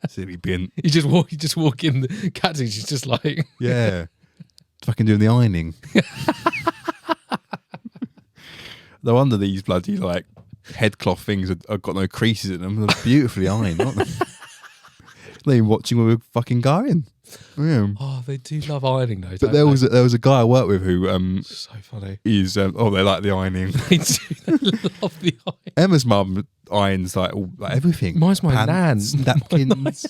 Silly bin. You just walk in. The captain, she's just like, Yeah. Fucking doing the ironing. No wonder these bloody like headcloth things have got no creases in them. They're beautifully ironed, aren't they? Not even watching where we're fucking going. Yeah. oh, they do love ironing though. But there was a guy I worked with who so funny. is they like the ironing. They do. They love the iron. Emma's mum irons like everything. Mine's my Pants, nan. napkins,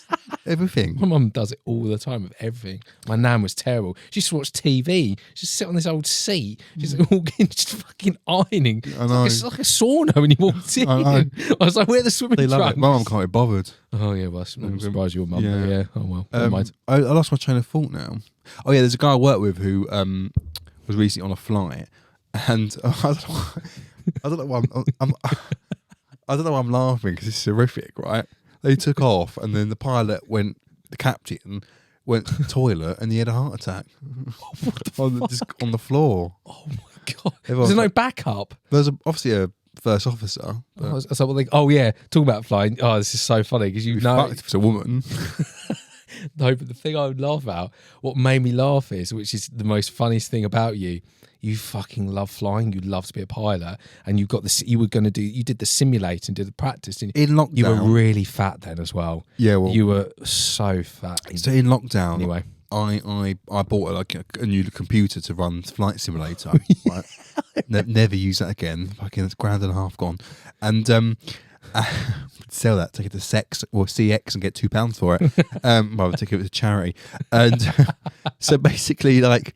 everything. My mum does it all the time with everything. My nan was terrible. She used to watch TV. She just sit on this old seat. She's walking, just fucking ironing. I know. It's like a sauna when you walked in. I know. I was like, where are the swimming They love trunks? it. My mum can't be bothered. Oh yeah, well, I'm surprised your mum. Yeah. Yeah. Oh well. Never mind. I lost my train of thought now. Oh yeah, there's a guy I work with who was recently on a flight, and I don't know why I don't know why I'm laughing because it's horrific, right? They took off, and then the captain went to the toilet, and he had a heart attack on the floor. Oh my god. Everyone's There's no like- backup. There's obviously a first officer. But Oh yeah, talk about flying. Oh, this is so funny because you know. fucked if it's a woman. No, but the thing I would laugh about, what made me laugh is, which is the most funniest thing about you, you fucking love flying. You love to be a pilot, and you did the simulator and did the practice. Didn't you? In lockdown, You were really fat then as well. Yeah, well, You were so fat. so in lockdown, Anyway, I bought a new computer to run Flight Simulator. Right? Never use that again. Fucking it's £1,500 gone. And sell that, take it to Sex or CX and get £2 for it. Well, take it to charity. And so basically, like,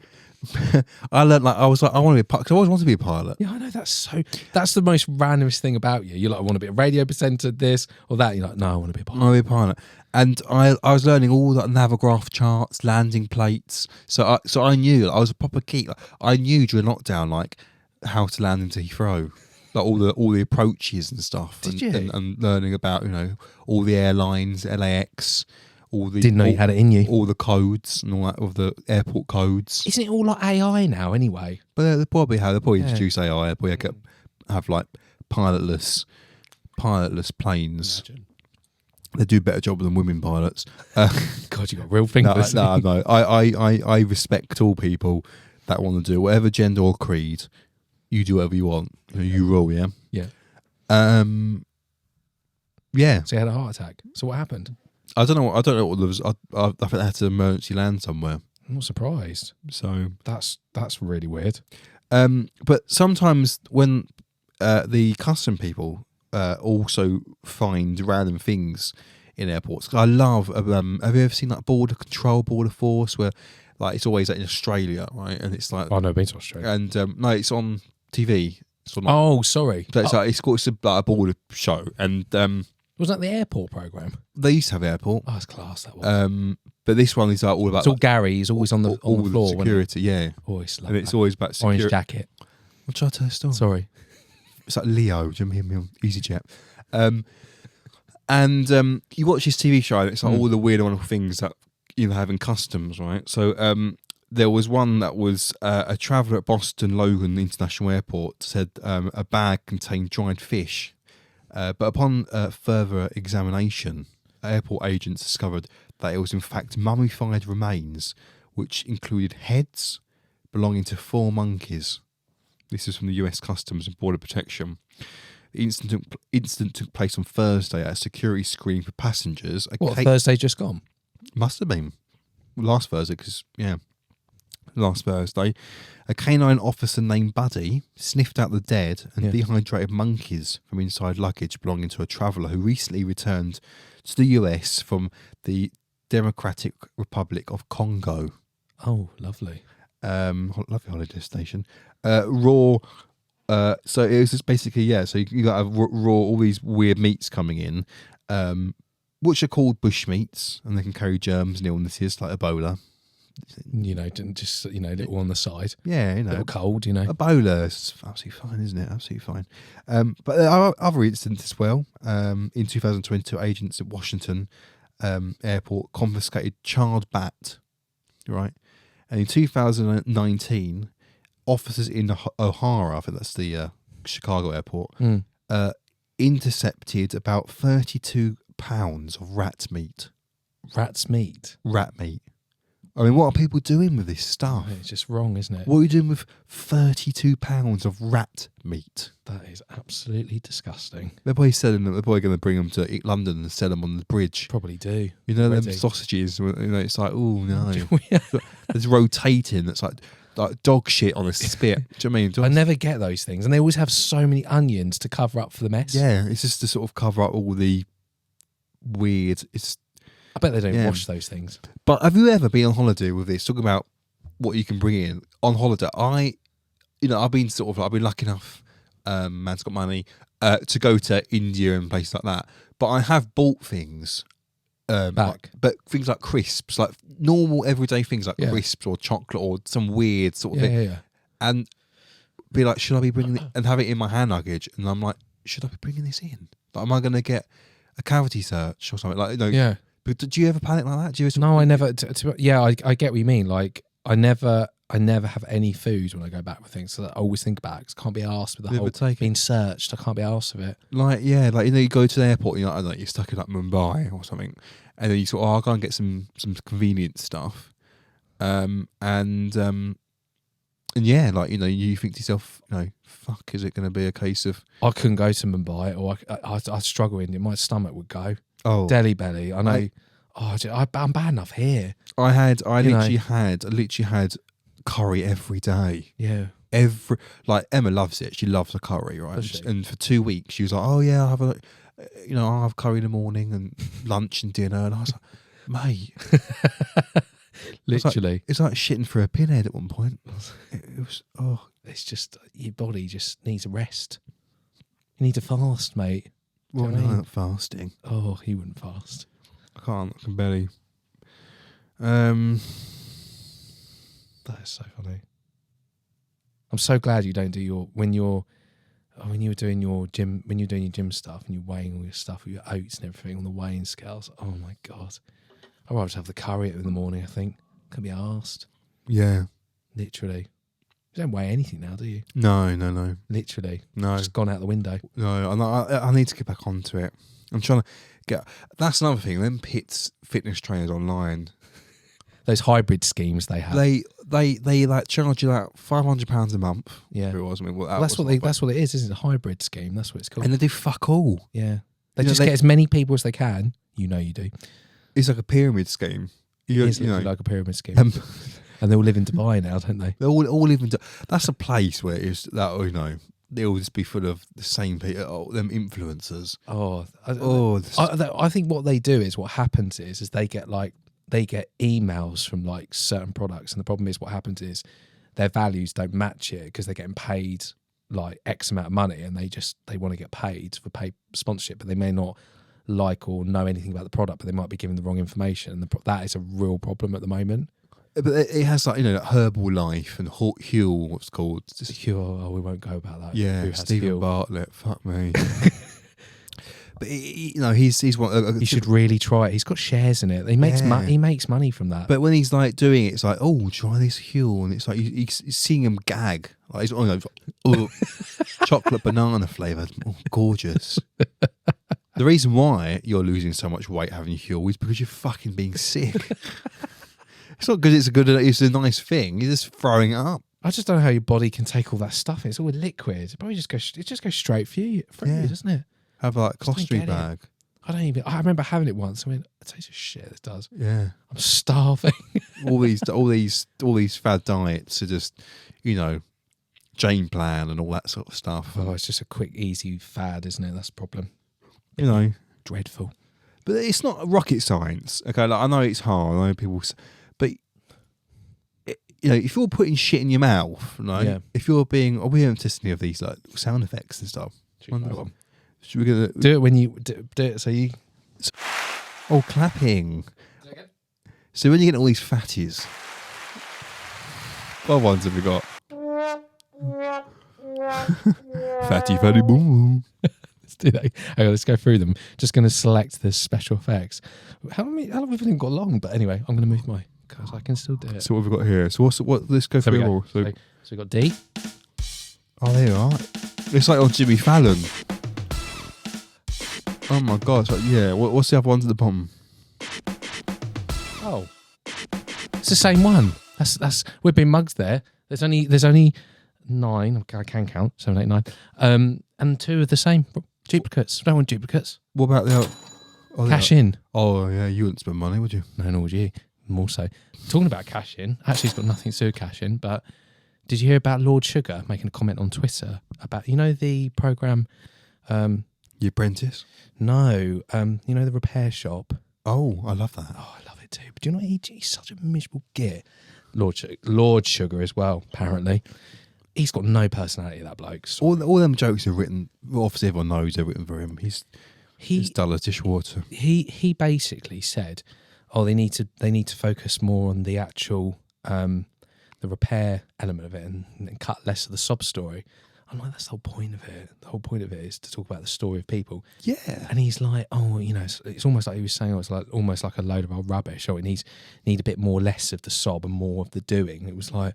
I learned, like, I was like, I want to be a pilot because I always wanted to be a pilot. yeah, I know that's the most randomest thing about you. You're like, I want to be a radio presenter, this or that. You're like, no, I want to be a I pilot. want to be a pilot. And I was learning all the navograph charts, landing plates. So I knew, I was a proper geek. Like, I knew during lockdown, like, how to land into Heathrow. Like all the approaches and stuff. Did you? And learning about, you know, all the airlines, LAX, all the Didn't know you had it in you. all the codes and all that of the airport codes. Isn't it all like AI now anyway? But they'll probably Yeah. introduce AI. They'll probably have like pilotless planes. Imagine. They do a better job than women pilots. God, you got real fingers. No. I respect all people that want to do whatever gender or creed. You do whatever you want. You rule, yeah. Yeah. Yeah. So he had a heart attack. So what happened? I don't know what there was. I think they had to emergency land somewhere. I'm not surprised. So That's really weird. but sometimes when the custom people also find random things in airports. 'Cause I love. Have you ever seen like border control, border force, where like it's always like in Australia, right? And it's like I've never been to Australia. and no, it's on TV. It's on. Oh, sorry. So it's like it's like a border show, and Was that the airport program? they used to have airport. Oh, it's class, that was. But this one is like all about It's all Gary. He's always on the all floor. wasn't he? security, yeah. Always love And it's that. always about Orange security. jacket. I'm trying to tell a story. Sorry. It's like Leo, do you remember him on EasyJet? And you watch this TV show, and it's like all the weird, wonderful things that you have in customs, right? So there was one that was a traveller at Boston Logan International Airport said a bag contained dried fish. But upon further examination, airport agents discovered that it was in fact mummified remains, which included heads belonging to 4 monkeys. This is from the US Customs and Border Protection. The incident took place on Thursday at a security screening for passengers. Thursday just gone? Must have been last Thursday, last Thursday. A canine officer named Buddy sniffed out the dead and dehydrated monkeys from inside luggage belonging to a traveller who recently returned to the US from the Democratic Republic of Congo. Oh, lovely. Lovely holiday destination. So it was just basically, so you got raw, all these weird meats coming in, which are called bush meats, and they can carry germs and illnesses like Ebola. Just little on the side. Yeah, Little cold, Ebola is absolutely fine, isn't it? Absolutely fine. But there are other incidents as well. In 2022, agents at Washington Airport confiscated charred bat, right? And in 2019, officers in O'Hara, I think that's the Chicago airport, intercepted about 32 pounds of rat meat. Rat's meat? Rat meat. I mean, what are people doing with this stuff? It's just wrong, isn't it? What are you doing with 32 pounds of rat meat? That is absolutely disgusting. They're probably selling them. They're probably going to bring them to London and sell them on the bridge. Probably do. You know, them Already. sausages. It's like, oh no, it's rotating. It's like dog shit on a spit. Do you know what I mean? I never get those things, and they always have so many onions to cover up for the mess. Yeah, it's just to sort of cover up all the weird. I bet they don't wash those things. But have you ever been on holiday with this? Talking about what you can bring in on holiday. I've been I've been lucky enough, man's got money, to go to India and places like that. But I have bought things, Back. but things like crisps, like normal everyday things like crisps or chocolate or some weird sort of thing. Yeah. And be like, should I be bringing it, and have it in my hand luggage? And I'm like, should I be bringing this in? Like, am I going to get a cavity search or something? Like, Yeah. But do you ever panic like that? Do you ever No, I never. I get what you mean. Like, I never have any food when I go back with things. So I always think about it. 'Cause I can't be arsed with the whole being searched. I can't be arsed with it. Like, you go to the airport, and you're stuck in like Mumbai or something, and then you sort of, I'll go and get some convenient stuff, and you think to yourself, fuck, is it going to be a case of I couldn't go to Mumbai, or I'd struggle in it. My stomach would go. oh, Delhi belly. I know. I'm bad enough here. I literally had curry every day. Yeah. Emma loves it. She loves the curry, right? Does she? And for 2 weeks, she was like, "Oh yeah, I'll have curry in the morning and lunch and dinner." And I was like, "Mate, Literally, it's like shitting for a pinhead at one point." It was it's just your body just needs a rest. You need to fast, mate. well, Do you know what I mean? not fasting. Oh, he wouldn't fast. I can barely. That is so funny. I'm so glad you don't do when you were doing your gym stuff and you're weighing all your stuff with your oats and everything on the weighing scales. Oh my god, I'd rather just have the curry in the morning. I think can be arsed. Yeah. Literally, you don't weigh anything now, do you? No. Literally, No. just gone out the window. No, I need to get back onto it. I'm trying to That's another thing. Them Pits fitness trainers online, Those hybrid schemes they have. they like charge you like £500 a month. Yeah. It was. I mean, Well, that's what it is, isn't it? A hybrid scheme. That's what it's called. And they do fuck all. Yeah. They You know, just get as many people as they can. You know you do. It's like a pyramid scheme. It's You know, like a pyramid scheme. um, And they all live in Dubai now, don't they? they all live in. That's a place where it's that they'll just be full of the same people. Them influencers. I think what they do is what happens is they get emails from like certain products, and the problem is what happens is their values don't match it because they're getting paid like X amount of money, and they want to get paid for paid sponsorship, but they may not like or know anything about the product, but they might be given the wrong information, and that is a real problem at the moment. But it has like Herbal Life and Huel, what's called. Oh, we won't go about that. Yeah, Who has Stephen fuel? Bartlett. Fuck me. But he's one. You should really try it. He's got shares in it. He makes he makes money from that. But when he's like doing it, it's like, oh, try this Huel, and it's like he's seeing him gag. Like chocolate banana flavored, gorgeous. The reason why you're losing so much weight having Huel is because you're fucking being sick. It's not because it's a nice thing. You're just throwing it up. I just don't know how your body can take all that stuff. It's all liquid. It probably just goes straight through you, doesn't it? Have like a Just don't costly get it. bag. I remember having it once. I mean, it tastes of shit. This does. Yeah. I'm starving. all these fad diets are just, Jane Plan and all that sort of stuff. Oh, it's just a quick, easy fad, isn't it? That's the problem. Dreadful. But it's not rocket science. Okay, like I know it's hard. I know people, but if you're putting shit in your mouth, right? Yeah. If you're being, we haven't tested any of these like sound effects and stuff. Should we get do it when you do it? So you. Oh, clapping. So when you get all these fatties, what ones have we got? Fatty boom boom. Let's do that. Okay, let's go through them. Just going to select the special effects. How long have we even got long? But anyway, I'm going to move because I can still do it. So what have we got here? So what? Let's go through them all. So we got D. Oh, there you are. It's like on Jimmy Fallon. Oh my god! So, yeah. What's the other ones at the bottom? Oh, it's the same one. That's we've been mugs there. There's only 9. I can count 7, 8, 9. And 2 are the same duplicates. Don't want duplicates. What about the Cash in? Oh yeah, you wouldn't spend money, would you? No, nor would you. More so. Talking about cash in. Actually, it's got nothing to do with cash in. But did you hear about Lord Sugar making a comment on Twitter about the program? The Apprentice. No, the repair shop. Oh, I love that. Oh, I love it too. But do you know what? He's such a miserable git. Lord Sugar as well, apparently. He's got no personality, that bloke. All them jokes are written, obviously everyone knows they're written for him. He's dull as dishwater. He basically said, they need to focus more on the actual the repair element of it and cut less of the sob story. I'm like, that's the whole point of it. The whole point of it is to talk about the story of people. Yeah. And he's like, it's almost like he was saying, it's like almost like a load of old rubbish. Or it need a bit more less of the sob and more of the doing. It was like,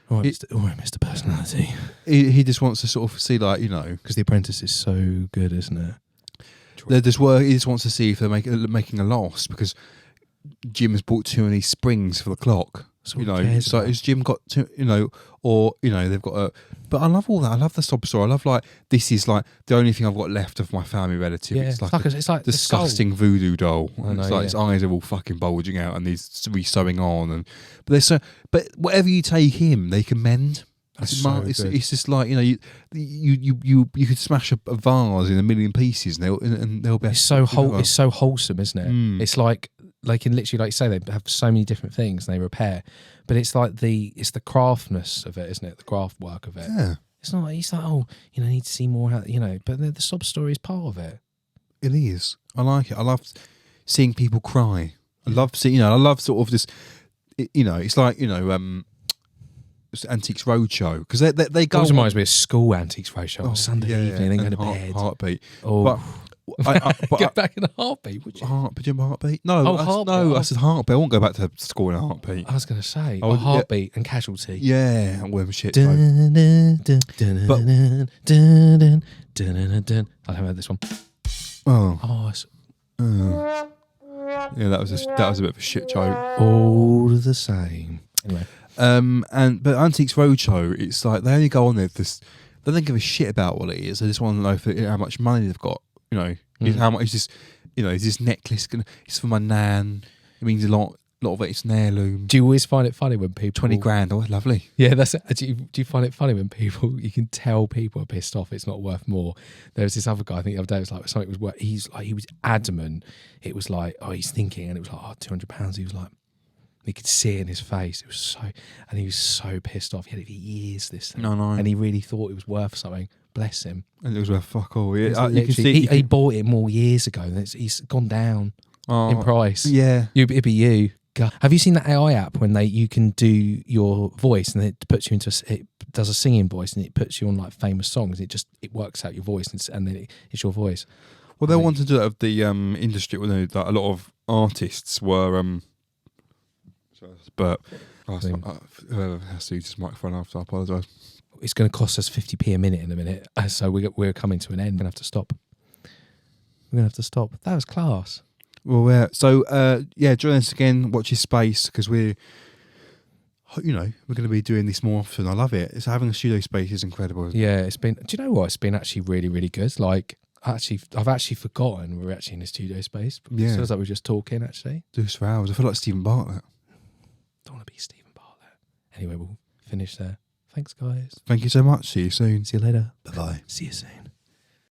all right, Mr. Personality. He just wants to sort of see, like, because The Apprentice is so good, isn't it? He just wants to see if they're making a loss because Jim has bought too many springs for the clock. So has Jim got to, they've got a. But I love all that. I love the sob story. I love this is like the only thing I've got left of my family relative. Yeah, it's like a disgusting voodoo doll. I know, it's like his eyes are all fucking bulging out and he's re-sewing on. But whatever you take him, they can mend. It's just like you could smash a vase in a million pieces and they'll be. It's so wholesome, isn't it? It's like they can literally, like you say, they have so many different things and they repair, but it's like it's the craftness of it, isn't it? The craft work of it. Yeah. It's not. It's like I need to see more. But the sob story is part of it. It is. I like it. I love seeing people cry. I love seeing. I love sort of this. It's like Antiques Roadshow because they go. Always reminds me of school Antiques Roadshow on Sunday evening. Then go to bed. Heartbeat. Oh. But Get back in a heartbeat, would you? Heartbeat? No, Heartbeat. I said heartbeat. I won't go back to school in a heartbeat. I was going to say Heartbeat and Casualty. Yeah, well, shit. I haven't heard this one. Oh, Oh, Yeah, that was a bit of a shit joke. All the same. Anyway. But Antiques Roadshow, it's like they only go on there. They don't give a shit about what it is. They just want to know how much money they've got. You know, how much is this? You know, is this necklace gonna? It's for my nan. It means a lot. A lot of it's an heirloom. Do you always find it funny when people 20 grand? Oh, lovely. Yeah, that's it. Do you find it funny when people, you can tell people are pissed off it's not worth more? There was this other guy, I think the other day, it was like something was worth, he was adamant. It was like, oh, he's thinking, and it was like, oh, £200. He was like, you could see it in his face. It was so, and he was so pissed off. He had it for years, this thing. No. And he really thought it was worth something. Bless him. And it was worth fuck all. You can see, he bought it more years ago, and he's gone down in price. Yeah. It'd be you. God. Have you seen that AI app when you can do your voice and it puts you into it does a singing voice and it puts you on like famous songs? It works out your voice and then it's your voice. Well, they want to do that of the industry. Well, like a lot of artists were. But whoever has to use this microphone after, I apologise. It's going to cost us 50p a minute in a minute, so we're coming to an end. We're going to have to stop. That was class. Well, join us again. Watch your space because we're going to be doing this more often. I love it. It's having a studio space is incredible. Yeah, it's been. Do you know what? It's been actually really, really good. Like, I've actually forgotten we're actually in a studio space. Yeah, it feels like we're just talking. Actually, do this for hours. I feel like Stephen Bartlett. Don't want to be Stephen Bartlett. Anyway, we'll finish there. Thanks, guys. Thank you so much. See you soon. See you later. Bye-bye. See you soon.